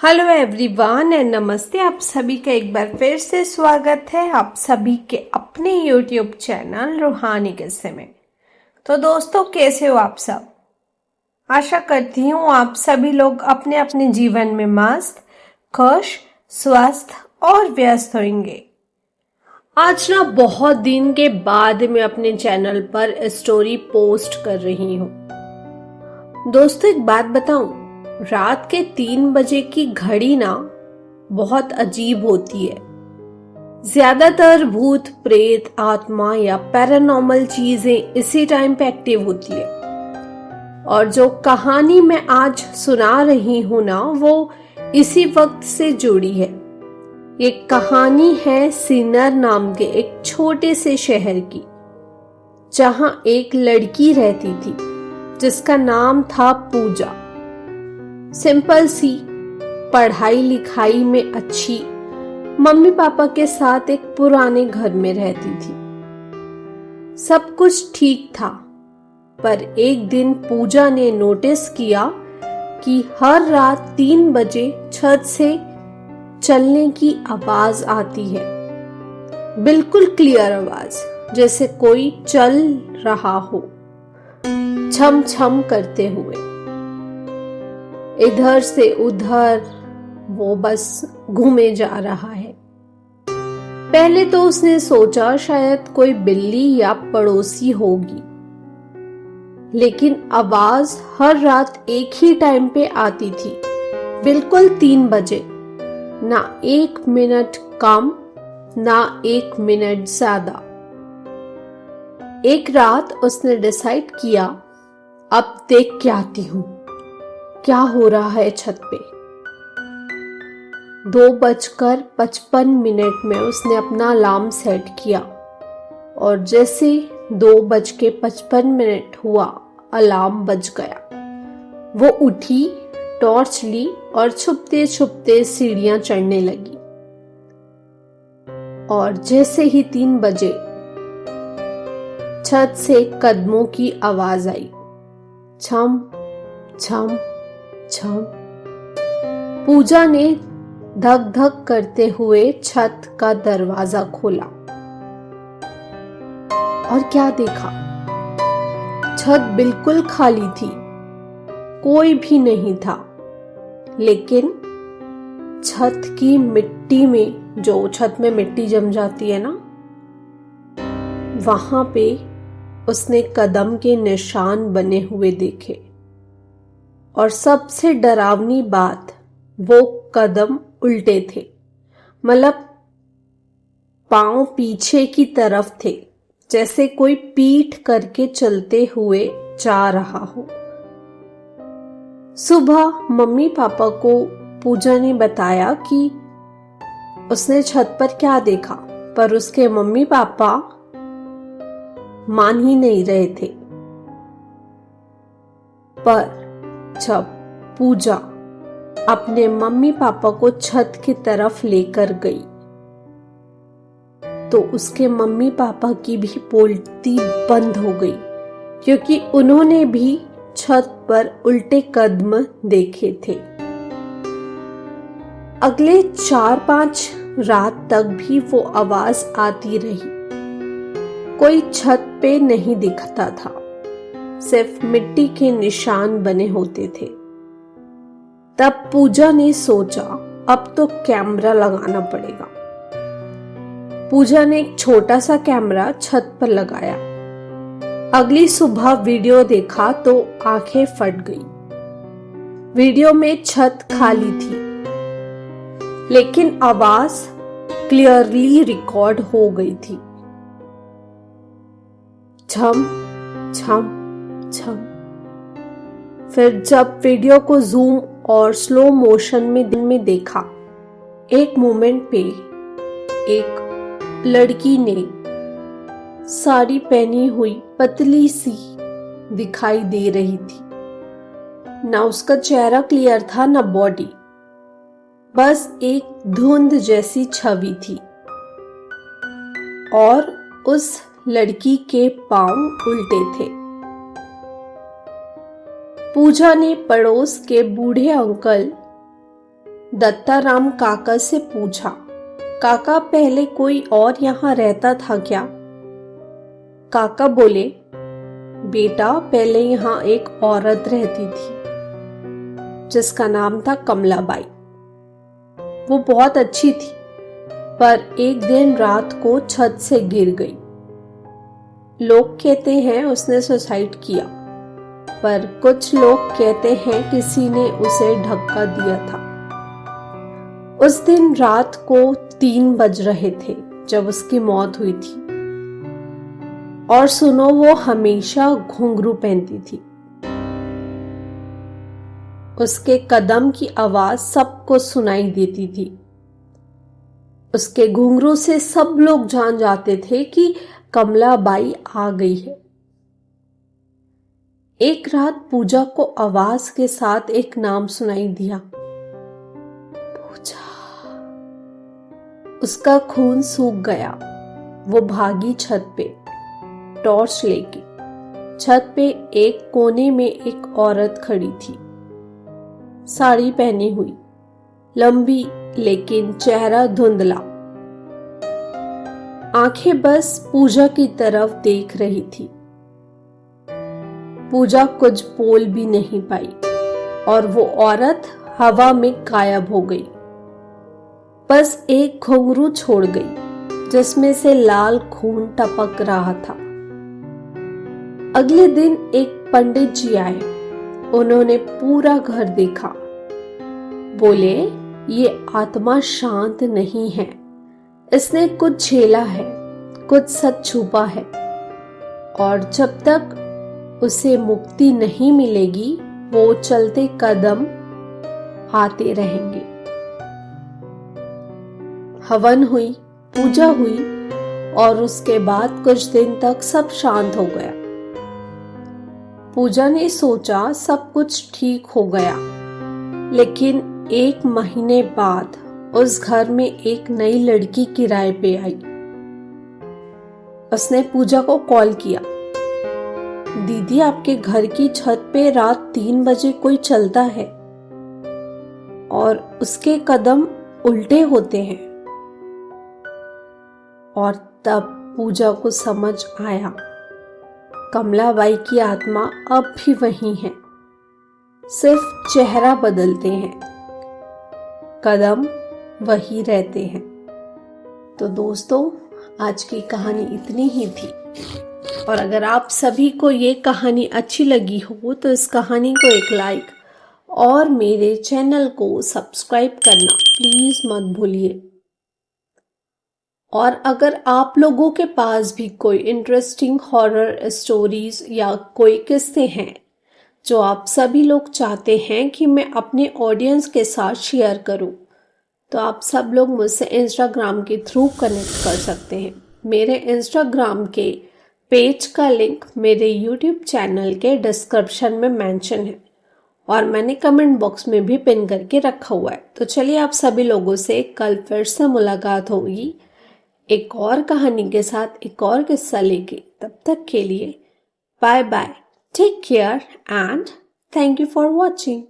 Hello everyone and नमस्ते। आप सभी का एक बार फिर से स्वागत है आप सभी के अपने यूट्यूब चैनल रूहानी किस्से में। तो दोस्तों, कैसे हो आप सब? आशा करती हूँ आप सभी लोग अपने अपने जीवन में मस्त, खुश, स्वस्थ और व्यस्त होंगे। आज ना बहुत दिन के बाद मैं अपने चैनल पर स्टोरी पोस्ट कर रही हूँ। दोस्तों, एक बात बताऊं, रात के 3 बजे की घड़ी ना बहुत अजीब होती है। ज्यादातर भूत प्रेत आत्मा या पैरानॉर्मल चीजें इसी टाइम पे एक्टिव होती है। और जो कहानी मैं आज सुना रही हूं ना, वो इसी वक्त से जुड़ी है। ये कहानी है सिन्नर नाम के एक छोटे से शहर की, जहां एक लड़की रहती थी जिसका नाम था पूजा। सिंपल सी, पढ़ाई लिखाई में अच्छी, मम्मी पापा के साथ एक पुराने घर में रहती थी। सब कुछ ठीक था, पर एक दिन पूजा ने नोटिस किया कि हर रात 3 बजे छत से चलने की आवाज आती है। बिल्कुल क्लियर आवाज, जैसे कोई चल रहा हो, छम छम करते हुए। इधर से उधर वो बस घूमे जा रहा है। पहले तो उसने सोचा शायद कोई बिल्ली या पड़ोसी होगी, लेकिन आवाज हर रात एक ही टाइम पे आती थी, बिल्कुल 3 बजे। ना 1 मिनट कम, ना 1 मिनट ज्यादा। एक रात उसने डिसाइड किया, अब देख के आती हूं क्या हो रहा है छत पे। 2:55 में उसने अपना अलार्म सेट किया और जैसे 2:55 हुआ, अलार्म बज गया। वो उठी, टॉर्च ली और छुपते छुपते सीढ़ियां चढ़ने लगी। और जैसे ही 3 बजे, छत से कदमों की आवाज आई, छम छम छम। पूजा ने धक धक करते हुए छत का दरवाजा खोला और क्या देखा? छत बिल्कुल खाली थी, कोई भी नहीं था। लेकिन छत की मिट्टी में, जो छत में मिट्टी जम जाती है ना, वहां पे उसने कदम के निशान बने हुए देखे। और सबसे डरावनी बात, वो कदम उल्टे थे, मतलब पांव पीछे की तरफ थे, जैसे कोई पीठ करके चलते हुए जा रहा हो। सुबह मम्मी पापा को पूजा ने बताया कि उसने छत पर क्या देखा, पर उसके मम्मी पापा मान ही नहीं रहे थे। पर जब पूजा अपने मम्मी पापा को छत की तरफ लेकर गई, तो उसके मम्मी पापा की भी बोलती बंद हो गई, क्योंकि उन्होंने भी छत पर उल्टे कदम देखे थे। अगले 4-5 रात तक भी वो आवाज आती रही। कोई छत पे नहीं दिखता था, सिर्फ मिट्टी के निशान बने होते थे। तब पूजा ने सोचा, अब तो कैमरा लगाना पड़ेगा। पूजा ने एक छोटा सा कैमरा छत पर लगाया। अगली सुबह वीडियो देखा तो आंखें फट गई। वीडियो में छत खाली थी, लेकिन आवाज क्लियरली रिकॉर्ड हो गई थी, छम छम छम। फिर जब वीडियो को जूम और स्लो मोशन में देखा, एक मोमेंट पे एक लड़की ने साड़ी पहनी हुई पतली सी दिखाई दे रही थी। ना उसका चेहरा क्लियर था, ना बॉडी, बस एक धुंध जैसी छवि थी। और उस लड़की के पांव उल्टे थे। पूजा ने पड़ोस के बूढ़े अंकल दत्ताराम काका से पूछा, काका पहले कोई और यहाँ रहता था क्या? काका बोले, बेटा पहले यहाँ एक औरत रहती थी जिसका नाम था कमलाबाई। वो बहुत अच्छी थी, पर एक दिन रात को छत से गिर गई। लोग कहते हैं उसने सुसाइड किया, पर कुछ लोग कहते हैं किसी ने उसे धक्का दिया था। उस दिन रात को 3 बज रहे थे जब उसकी मौत हुई थी। और सुनो, वो हमेशा घुंघरू पहनती थी। उसके कदम की आवाज सबको सुनाई देती थी। उसके घुंघरू से सब लोग जान जाते थे कि कमलाबाई आ गई है। एक रात पूजा को आवाज के साथ एक नाम सुनाई दिया, पूजा। उसका खून सूख गया। वो भागी छत पे, टॉर्च लेके। छत पे एक कोने में एक औरत खड़ी थी, साड़ी पहनी हुई, लंबी लेकिन चेहरा धुंधला। आंखें बस पूजा की तरफ देख रही थी। पूजा कुछ बोल भी नहीं पाई और वो औरत हवा में गायब हो गई। बस एक घुंघरू छोड़ गई जिसमें से लाल खून टपक रहा था। अगले दिन एक पंडित जी आए। उन्होंने पूरा घर देखा। बोले, ये आत्मा शांत नहीं है, इसने कुछ झेला है, कुछ सच छुपा है, और जब तक उसे मुक्ति नहीं मिलेगी वो चलते कदम आते रहेंगे। हवन हुई, पूजा हुई, और उसके बाद कुछ दिन तक सब शांत हो गया। पूजा ने सोचा सब कुछ ठीक हो गया, लेकिन 1 महीने बाद उस घर में एक नई लड़की किराए पे आई। उसने पूजा को कॉल किया, दीदी आपके घर की छत पे रात 3 बजे कोई चलता है और उसके कदम उल्टे होते हैं। और तब पूजा को समझ आया, कमलाबाई की आत्मा अब भी वही है, सिर्फ चेहरा बदलते हैं, कदम वही रहते हैं। तो दोस्तों, आज की कहानी इतनी ही थी। और अगर आप सभी को ये कहानी अच्छी लगी हो तो इस कहानी को एक लाइक और मेरे चैनल को सब्सक्राइब करना प्लीज मत भूलिए। और अगर आप लोगों के पास भी कोई इंटरेस्टिंग हॉरर स्टोरीज या कोई किस्से हैं जो आप सभी लोग चाहते हैं कि मैं अपने ऑडियंस के साथ शेयर करूं, तो आप सब लोग मुझसे इंस्टाग्राम के थ्रू कनेक्ट कर सकते हैं। मेरे इंस्टाग्राम के पेज का लिंक मेरे यूट्यूब चैनल के डिस्क्रिप्शन में मेंशन है और मैंने कमेंट बॉक्स में भी पिन करके रखा हुआ है। तो चलिए आप सभी लोगों से कल फिर से मुलाकात होगी एक और कहानी के साथ, एक और किस्सा लेके। तब तक के लिए bye bye, take care and thank you for watching.